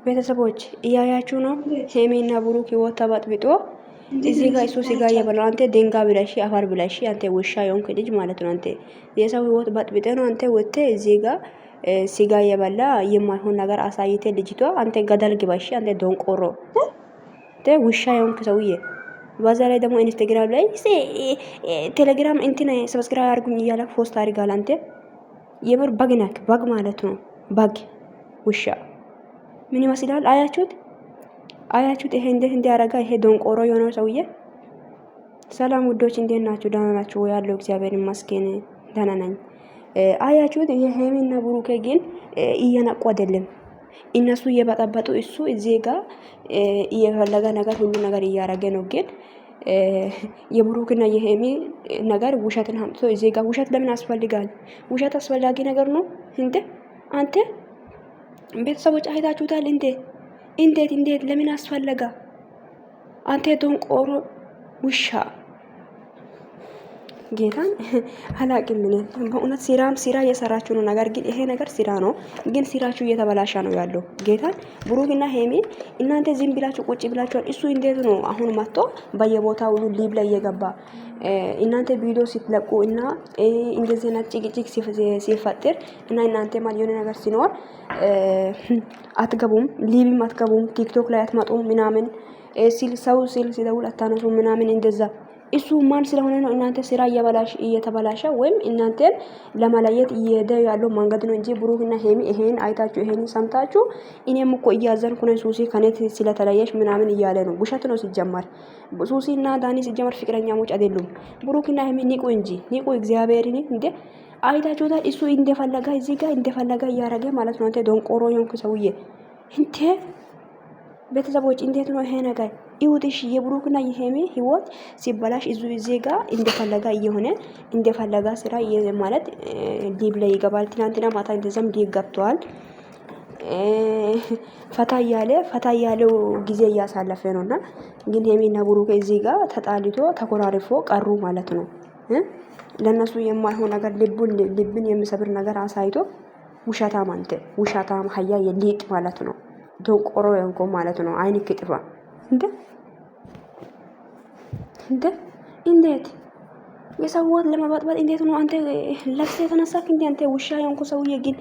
ቤተሰቦች እያያችሁ ነው። ሄሜና ብሩክ ህይወት ተበጥብጦ እዚህ ጋር እሱ ስጋ እየበላ አንተ ደንጋ ብለሽ አፈር ብለሽ አንተ ውሻ የሆንክ ልጅ ማለት ነው። አንተ የሰው ህይወት በጥብጤ ነው አንተ ወጥተ እዚህ ጋር ስጋ እየበላ የማይሆን ነገር አሳይተ ልጅቷ አንተ ገደል ግባሽ አንተ ዶንቆሮ ውሻ የሆንክ ሰውዬ። በዛ ላይ ደግሞ ኢንስታግራም ላይ ቴሌግራም እንትን ሰብስክራይብ አድርጉኝ እያለ ፖስት አድርጋል። አንተ የምር በግ ነክ በግ ማለት ነው። በግ ውሻ ምን ይመስላል? አያችሁት? ይሄ እንዴት እንዲያረጋ ይሄ ዶንቆሮ የሆነው ሰውዬ። ሰላም ውዶች እንዴት ናችሁ? ደህና ናችሁ? ያለው እግዚአብሔር ይመስገን ደህና ነኝ። አያችሁት? የሄሚና ብሩኬ ግን እየነቁ አይደለም። እነሱ እየበጠበጡ እሱ እዚህ ጋር እየፈለገ ነገር ሁሉ ነገር እያረገ ነው። ግን የብሩክና የሄሚ ነገር ውሸትን አምጥቶ እዚህ ጋር ውሸት ለምን አስፈልጋል? ውሸት አስፈላጊ ነገር ነው እንዴ? አንተ ቤተሰቦች አይታችሁታል እንዴ? እንዴት ለምን አስፈለጋ? አንተ ዶንቆሮ ውሻ ጌታን አላቅም። ምን በእውነት ስራ እየሰራችሁ ነው። ነገር ግን ይሄ ነገር ስራ ነው፣ ግን ስራችሁ እየተበላሻ ነው ያለው። ጌታን ብሩክና ሄሚ እናንተ ዝም ብላችሁ ቁጭ ብላችኋል። እሱ እንዴት ነው አሁን መጥቶ በየቦታው ሁሉ ሊብ ላይ እየገባ እናንተ ቪዲዮ ሲትለቁ እና እንደዚህ አይነት ጭቅጭቅ ሲፈጠር እና እናንተ ማለት የሆነ ነገር ሲኖር አትገቡም፣ ሊብም አትገቡም፣ ቲክቶክ ላይ አትመጡም ምናምን ሰው ሲደውል አታነሱ ምናምን እንደዛ እሱ ማን ስለሆነ ነው እናንተ ስራ እየተበላሸ ወይም እናንተን ለማለየት እየሄደ ያለው መንገድ ነው እንጂ ብሩክና ሄሚ ይሄን አይታችሁ ይሄን ሰምታችሁ እኔም እኮ እያዘንኩ ነው ሱሲ ከኔት ስለተለየሽ ምናምን እያለ ነው። ውሸት ነው ሲጀመር። ሱሲና ዳኒ ሲጀመር ፍቅረኛሞች አይደሉም። ብሩክና ሄሚ ንቁ እንጂ ንቁ። እግዚአብሔርን እንደ አይታችሁታል። እሱ እንደፈለጋ እዚህ ጋር እንደፈለጋ እያረገ ማለት ነው። አንተ ዶንቆሮ የሆንክ ሰውዬ እንተ ቤተሰቦች እንዴት ነው ይሄ ነገር? ይሁትሽ የብሩክና የሄሚ ህይወት ሲበላሽ እዚህ ጋር እንደፈለጋ እየሆነ እንደፈለጋ ስራ ማለት ዲብ ላይ ይገባል። ትናንትና ማታ እንደዛም ዲብ ገብቷል። ፈታ ያለው ጊዜ እያሳለፈ ነውና ግን ሄሚና ብሩክ እዚህ ጋር ተጣልቶ ተኮራርፎ ቀሩ ማለት ነው። ለነሱ የማይሆን ነገር ልብን የሚሰብር ነገር አሳይቶ ውሸታም አንተ ውሸታም ሀያ የሊጥ ማለት ነው። ዶንቆሮ የንኮ ማለት ነው። አይን ክጥፋ እንዴት የሰውት ለማባጥባት እንዴት ነው አንተ ለፍሰ የተነሳክ እንዴ? አንተ ውሻ የንኮ ሰውዬ ግን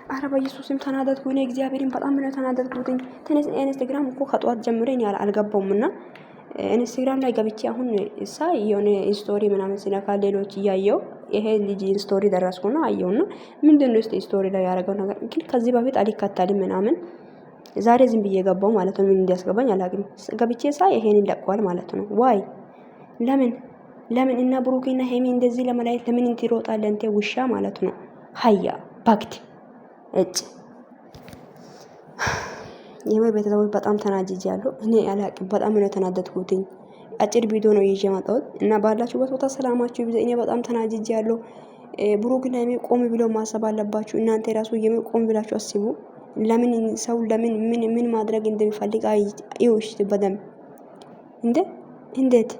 አረ በኢየሱስም ተናደድኩ። እኔ እግዚአብሔርን በጣም ነው ተናደድኩት። ኢንስታግራም እኮ ከጧት ጀምሬ እኔ አልገባውምና ኢንስታግራም ላይ ገብቼ አሁን እሳ የሆነ ስቶሪ ምናምን ሲነካ ሌሎች እያየው ይሄ ልጅ ስቶሪ ደረስኩና አየውና ምንድነው ስቶሪ ላይ ያደረገው ነገር ግን ከዚህ በፊት አልከታልም ምናምን ዛሬ ዝም ብዬ ገባው ማለት ነው። ምን እንዲያስገባኝ አላውቅም። ገብቼ ሳይ ይሄንን ለቋል ማለት ነው። ዋይ ለምን እና ብሩክና ሄሚ እንደዚህ ለመላየት ለምን እንትሮጣለህ አንተ ውሻ ማለት ነው። ሀያ ባክት የምር ቤተሰቦች በጣም ተናጅጃለሁ። እኔ አላቅም በጣም ነው ተናደድኩት። አጭር ቪዲዮ ነው ይዤ መጣሁት እና ባላችሁበት ቦታ ሰላማችሁ ይብዛ። እኔ በጣም ተናጅጃለሁ። ብሩክና ሄሚ ቆም ብሎ ማሰብ አለባችሁ። እናንተ ራሱ ቆም ብላችሁ አስቡ። ለምን ሰው ለምን ምን ማድረግ እንደሚፈልግ አይውሽ በደም እንዴት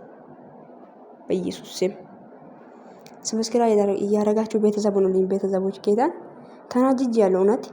በኢየሱስ ስም ሰብስክራይብ እያደረጋችሁ ቤተሰብ ሁኑልኝ። ቤተሰቦች ጌታ ተናጅጃለሁ እውነት